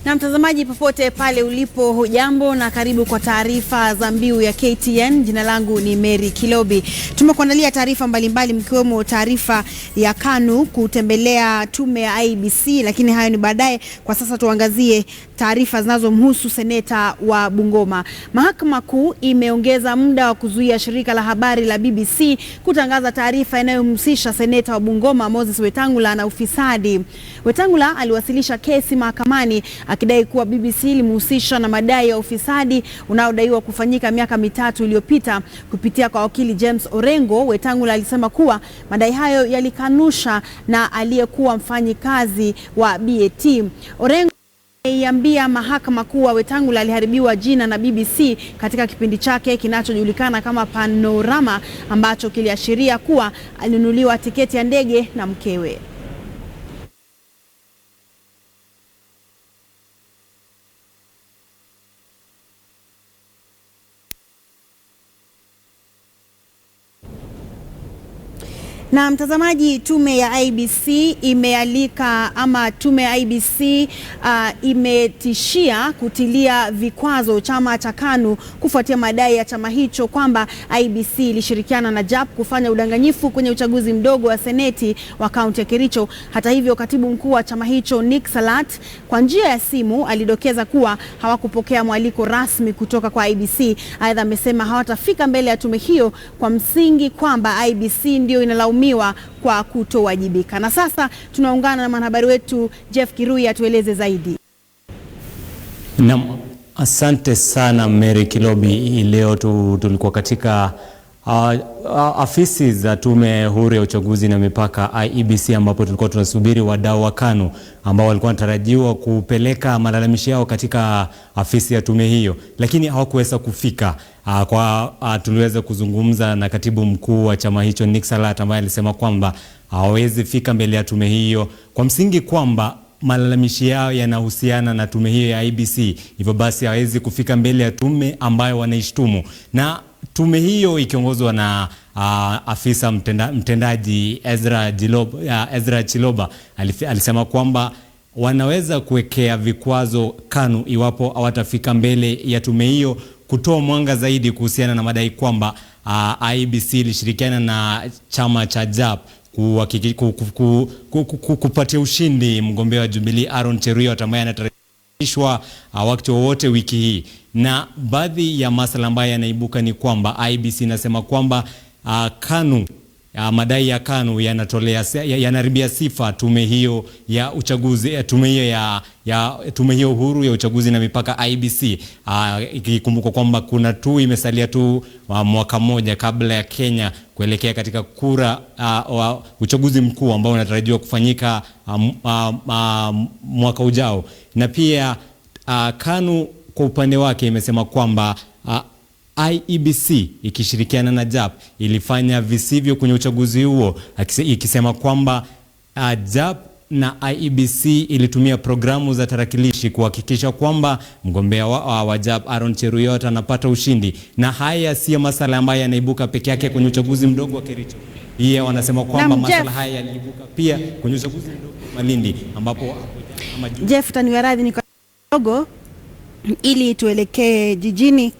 Na mtazamaji popote pale ulipo, hujambo na karibu kwa taarifa za Mbiu ya KTN. Jina langu ni Mary Kilobi. Tumekuandalia taarifa mbalimbali mkiwemo taarifa ya KANU kutembelea tume ya IEBC, lakini hayo ni baadaye. Kwa sasa tuangazie taarifa zinazomhusu seneta wa Bungoma. Mahakama Kuu imeongeza muda wa kuzuia shirika la habari la BBC kutangaza taarifa inayomhusisha seneta wa Bungoma Moses Wetangula na ufisadi. Wetangula aliwasilisha kesi mahakamani akidai kuwa BBC ilimhusisha na madai ya ufisadi unaodaiwa kufanyika miaka 3 iliyopita. Kupitia kwa wakili James Orengo, Wetangula alisema kuwa madai hayo yalikanusha na aliyekuwa mfanyikazi wa BAT. Orengo aliambia mahakama kuwa Wetangula aliharibiwa jina na BBC katika kipindi chake kinachojulikana kama Panorama, ambacho kiliashiria kuwa alinunuliwa tiketi ya ndege na mkewe. Na mtazamaji, tume ya IEBC imetishia kutilia vikwazo chama cha KANU kufuatia madai ya chama hicho kwamba IEBC ilishirikiana na JAP kufanya udanganyifu kwenye uchaguzi mdogo wa seneti wa kaunti ya Kericho. Hata hivyo, katibu mkuu wa chama hicho Nick Salat kwa njia ya simu alidokeza kuwa hawakupokea mwaliko rasmi kutoka kwa IEBC. Aidha, amesema hawatafika mbele ya tume hiyo kwa msingi kwamba IEBC ndio inalaumiwa kwa kutowajibika. Na sasa tunaungana na mwanahabari wetu Jeff Kirui atueleze zaidi. Naam, asante sana Mary Kilobi. Leo tulikuwa katika afisi za tume huru ya uchaguzi na mipaka IEBC, ambapo tulikuwa tunasubiri wadau wa KANU ambao walikuwa wanatarajiwa kupeleka malalamishi yao katika afisi ya tume hiyo, lakini hawakuweza kufika. Tuliweza kuzungumza na katibu mkuu wa chama hicho Nick Salat, ambaye alisema kwamba hawezi fika mbele ya tume hiyo kwa msingi kwamba malalamishi yao yanahusiana na tume hiyo ya IEBC. Hivyo basi hawezi kufika mbele ya tume ambayo wanaishtumu, na tume hiyo ikiongozwa na afisa mtendaji Ezra Chiloba alisema kwamba wanaweza kuwekea vikwazo KANU iwapo hawatafika mbele ya tume hiyo kutoa mwanga zaidi kuhusiana na madai kwamba IEBC ilishirikiana na chama cha JAP kupatia ushindi mgombea wa Jubilee Aaron Cheruiyot ambaye anatarajishwa wakati wowote wiki hii. Na baadhi ya masuala ambayo yanaibuka ni kwamba IEBC inasema kwamba KANU, madai ya KANU yanaribia sifa tume hiyo ya uchaguzi, tume hiyo huru ya uchaguzi na mipaka IEBC. Ikikumbuka kwamba imesalia tu mwaka mmoja kabla ya Kenya kuelekea katika kura uchaguzi mkuu ambao unatarajiwa kufanyika mwaka ujao. Na pia KANU kwa upande wake imesema kwamba IEBC ikishirikiana na JAP ilifanya visivyo kwenye uchaguzi huo, ikisema kwamba JAP na IEBC ilitumia programu za tarakilishi kuhakikisha kwamba mgombea wa JAP Aaron Cheruiyot anapata ushindi. Na haya sio masala ambayo yanaibuka peke yake kwenye uchaguzi mdogo wa Kericho. Yeye wanasema kwamba masala haya yaliibuka pia kwenye uchaguzi mdogo wa Malindi, ambapo Jeff taniwaradhi ni kidogo ili tuelekee jijini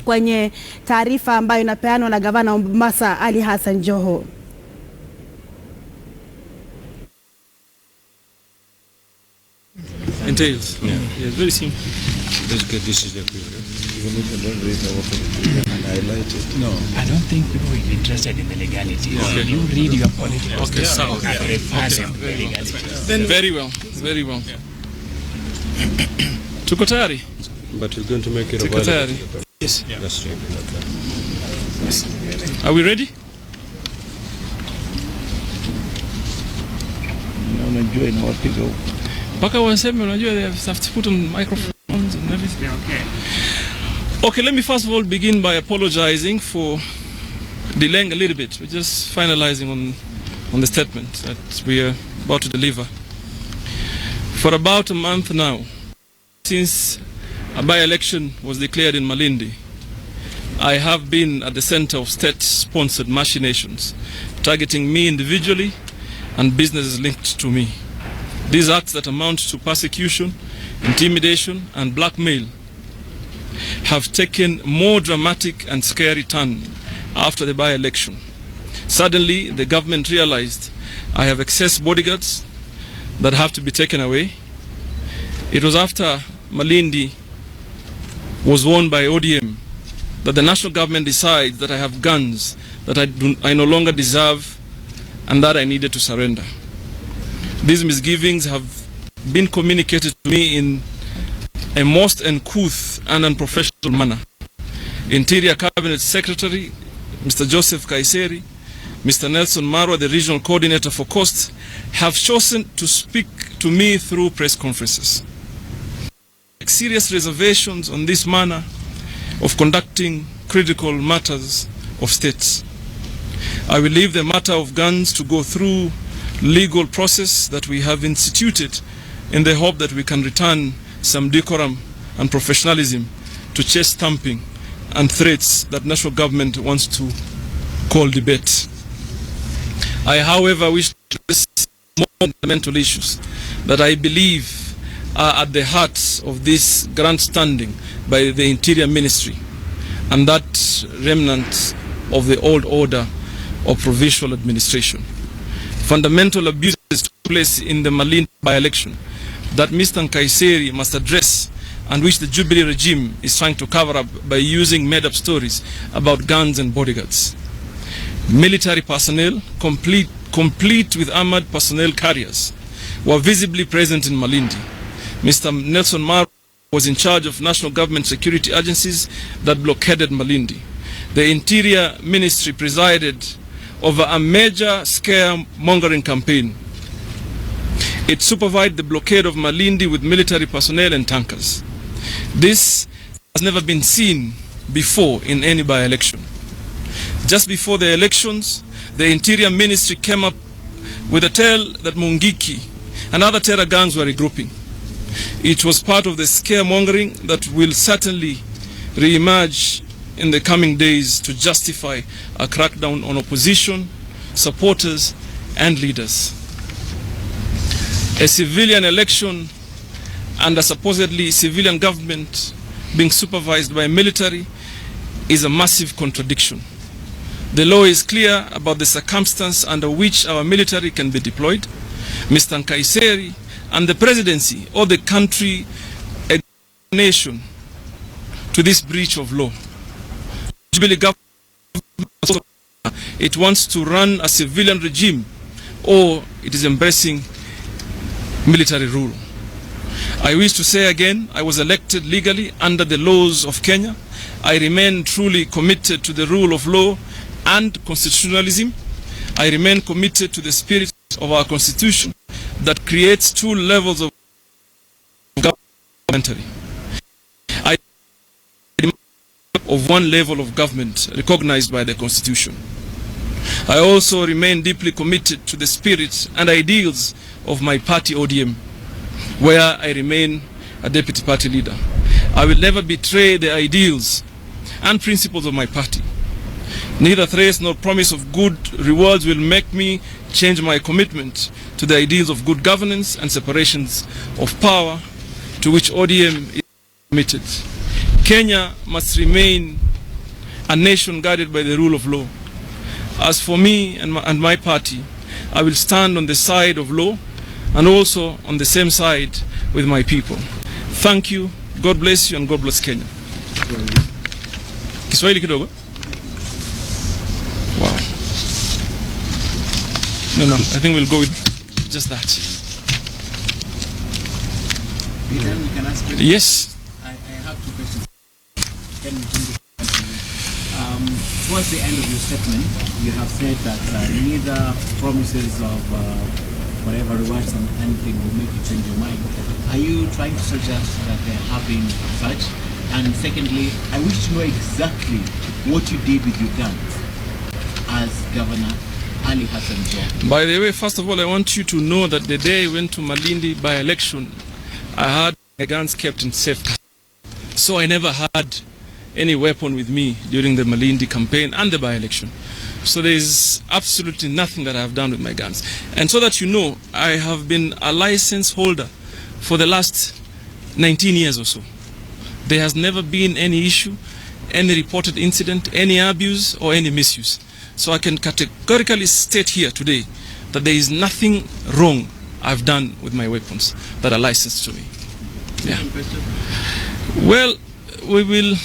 kwenye taarifa ambayo inapeanwa na gavana wa Mombasa Ali Hassan Joho. Entails. Yeah, it's very simple. Basically, this is the period. Even if I don't read the water and highlight it. No. I don't think people will be interested in the legality. Okay. You read your political statement. Then very well. Very well. Tuko tayari? But you're going to make it available. Yes. Yeah. That's right. Yes. Are we ready? Unajua inawapiga huko. Paka waseme unajua they have to put on microphones and everything. Okay, let me first of all begin by apologizing for delaying a little bit. We're just finalizing on the statement that we are about to deliver. For about a month now, since a by-election was declared in Malindi, I have been at the center of state-sponsored machinations targeting me individually and businesses linked to me. These acts that amount to persecution, intimidation, and blackmail have taken more dramatic and scary turn after the by-election. Suddenly, the government realized I have excess bodyguards that have to be taken away. It was after Malindi was won by ODM that the national government decides that I have guns that I no longer deserve and that I needed to surrender. These misgivings have been communicated to me in a most uncouth and unprofessional manner. Interior Cabinet Secretary, Mr. Joseph Kaiseri, Mr. Nelson Marwa, the Regional Coordinator for Coast, have chosen to speak to me through press conferences. Serious reservations on this manner of conducting critical matters of states. I will leave the matter of guns to go through legal process that we have instituted in the hope that we can return some decorum and professionalism to chest thumping and threats that national government wants to call debate. I, however, wish to address more fundamental issues that I believe are at the heart of this grandstanding by the Interior Ministry and that remnant of the old order of provincial administration. Fundamental abuses took place in the Malindi by-election that Mr. Kaiseri must address and which the Jubilee regime is trying to cover up by using made-up stories about guns and bodyguards. Military personnel, complete with armored personnel carriers, were visibly present in Malindi. Mr. Nelson Marwa was in charge of national government security agencies that blockaded Malindi. The Interior Ministry presided over a major scaremongering campaign. It supervised the blockade of Malindi with military personnel and tankers. This has never been seen before in any by-election. Just before the elections, the Interior Ministry came up with a tale that Mungiki and other terror gangs were regrouping. It was part of the scaremongering that will certainly re-emerge in the coming days to justify a crackdown on opposition, supporters, and leaders. A civilian election and a supposedly civilian government being supervised by military is a massive contradiction. The law is clear about the circumstance under which our military can be deployed. Mr. Kaiseri and the presidency or the country explanation to this breach of law. Jubilee government, it wants to run a civilian regime or it is embracing military rule. I wish to say again, I was elected legally under the laws of Kenya. I remain truly committed to the rule of law and constitutionalism. I remain committed to the spirit of our constitution that creates two levels of government. I of one level of government recognized by the constitution. I also remain deeply committed to the spirit and ideals of my party ODM, where I remain a deputy party leader. I will never betray the ideals and principles of my party. Neither threats nor promise of good rewards will make me change my commitment to the ideals of good governance and separations of power to which ODM is committed. Kenya must remain a nation guided by the rule of law. As for me and my party, I will stand on the side of law and also on the same side with my people. Thank you, God bless you, and God bless Kenya. Kiswahili kidogo? Wow. No, I think we'll go with just that. Then we can ask you. Yes. I have two questions. Towards the end of your statement, you have said that neither promises of whatever rewards and anything will make you change your mind. Are you trying to suggest that there have been such? And secondly, I wish to know exactly what you did with your guns as Governor Ali Hassan Joho. By the way, first of all, I want you to know that the day I went to Malindi by election, I had my guns kept in safe custody. So I never had any weapon with me during the Malindi campaign and the by-election. So there is absolutely nothing that I have done with my guns. And so that you know, I have been a license holder for the last 19 years or so. There has never been any issue, any reported incident, any abuse or any misuse. So I can categorically state here today that there is nothing wrong I've done with my weapons that are licensed to me. Yeah. Well, we will.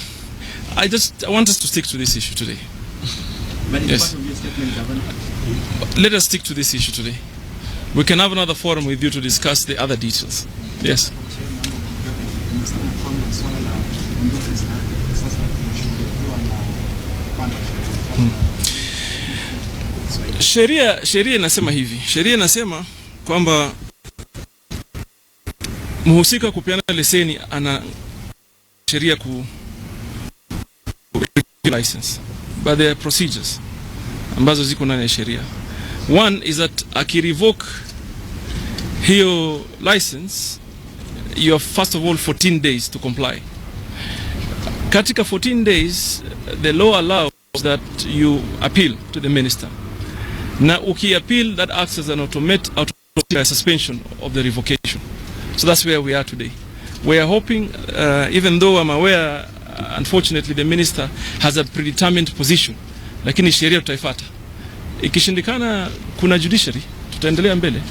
I want us to stick to this issue today. But it's Yes. part of your statement, Governor. Let us stick to this issue today. We can have another forum with you to discuss the other details. Yes. Sheria inasema hivi. Sheria inasema kwamba mhusika kupeana leseni ana sheria ku license, but there are procedures ambazo ziko ndani ya sheria. One is that akirevoke hiyo license, you have first of all 14 days to comply. Katika 14 days, the law allows that you appeal to the minister. Na uki-appeal, that acts as an automatic suspension of the revocation. So that's where we are today. We are hoping, even though I'm aware, unfortunately, the minister has a predetermined position, lakini sheria tutaifuata. Ikishindikana, kuna judiciary, tutaendelea mbele.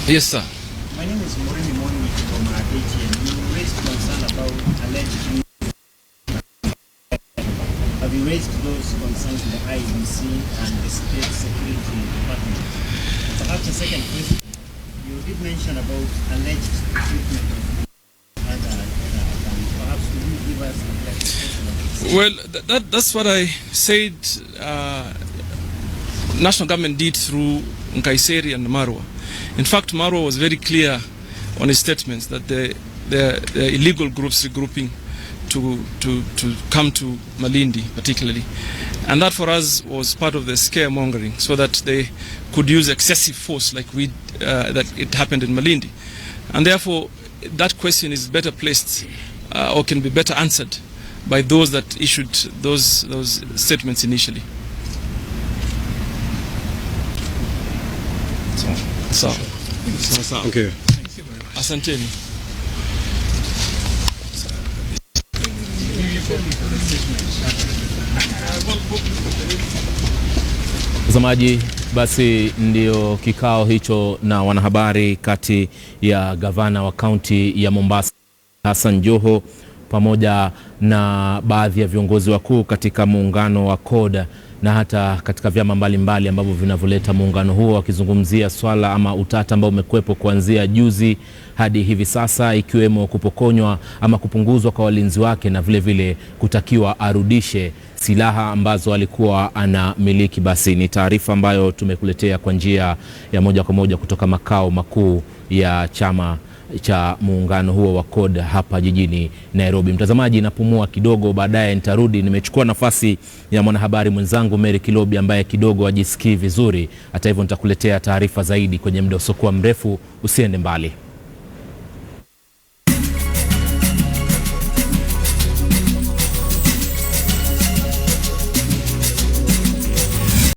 Yes, sir. My name is Morini Moni from KTN. You raised concern about alleged. Have you raised those concerns to the IEBC and the State Security Department? Perhaps a second question. You did mention about alleged treatment of other perhaps could you give us a clarification? Well, that's what I said. National government did through Nkaiseri and Marwa. In fact, Marwa was very clear on his statements that the illegal groups regrouping to come to Malindi particularly, and that for us was part of the scaremongering, so that they could use excessive force like that it happened in Malindi, and therefore that question is better placed or can be better answered by those that issued those statements initially. So. Okay. Asanteni. Mtazamaji, basi ndio kikao hicho na wanahabari kati ya gavana wa kaunti ya Mombasa Hassan Joho pamoja na baadhi ya viongozi wakuu katika muungano wa CORD na hata katika vyama mbalimbali ambavyo vinavyoleta muungano huo, wakizungumzia swala ama utata ambao umekuepo kuanzia juzi hadi hivi sasa, ikiwemo kupokonywa ama kupunguzwa kwa walinzi wake na vile vile kutakiwa arudishe silaha ambazo alikuwa anamiliki. Basi ni taarifa ambayo tumekuletea kwa njia ya moja kwa moja kutoka makao makuu ya chama cha muungano huo wa CORD hapa jijini Nairobi. Mtazamaji, napumua kidogo, baadaye nitarudi. Nimechukua nafasi ya mwanahabari mwenzangu Mary Kilobi ambaye kidogo hajisikii vizuri. Hata hivyo nitakuletea taarifa zaidi kwenye muda usiokuwa mrefu. Usiende mbali.